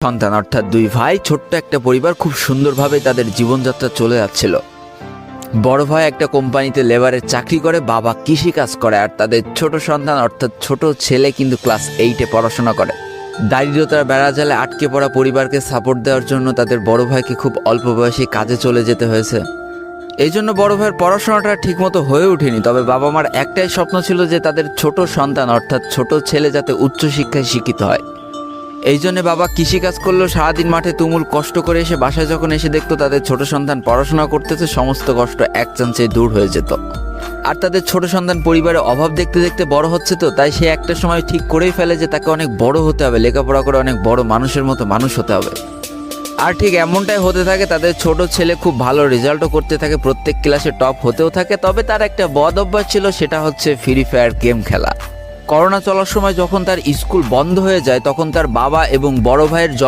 সন্তান অর্থাৎ দুই ভাই, ছোট্ট একটা পরিবার, খুব সুন্দরভাবে তাদের জীবনযাত্রা চলে যাচ্ছিল। বড় ভাই একটা কোম্পানিতে লেবারের চাকরি করে, বাবা কৃষিকাজ করে, আর তাদের ছোট সন্তান অর্থাৎ ছোট ছেলে কিন্তু ক্লাস 8-এ পড়াশোনা করে। দারিদ্রতার বেড়াজালে আটকে পড়া পরিবারকে সাপোর্ট দেওয়ার জন্য তাদের বড় ভাইকে খুব অল্প বয়সে কাজে চলে যেতে হয়েছে। এই জন্য বড় ভাইয়ের পড়াশোনাটা ঠিকমতো হয়ে ওঠেনি। তবে বাবা মার একটাই স্বপ্ন ছিল যে তাদের ছোট সন্তান অর্থাৎ ছোট ছেলে যাতে উচ্চশিক্ষায় শিক্ষিত হয়। এই জন্য বাবা কৃষিকাজ করলেও সারাদিন মাঠে তুমুল কষ্ট করে এসে বাসায় যখন এসে দেখতো তাদের ছোট সন্তান পড়াশোনা করতেছে, সমস্ত কষ্ট এক চান্সে দূর হয়ে যেত। আর তাদের ছোট সন্তান পরিবারে অভাব দেখতে দেখতে বড় হচ্ছে, তো তাই সে একটা সময় ঠিক করেই ফেলে যে তাকে অনেক বড় হতে হবে, লেখাপড়া করে অনেক বড় মানুষের মতো মানুষ হতে হবে। আর ঠিক এমনটাই হতে থাকে। তাদের ছোট ছেলে খুব ভালো রেজাল্টও করতে থাকে, প্রত্যেক ক্লাসে টপ হতেও থাকে। তবে তার একটা বদ অভ্যাস ছিল, সেটা হচ্ছে ফ্রি ফায়ার গেম খেলা। করোনা চলার সময় যখন তার স্কুল বন্ধ হয়ে যায়, তখন তার বাবা এবং বড় ভাইয়ের জব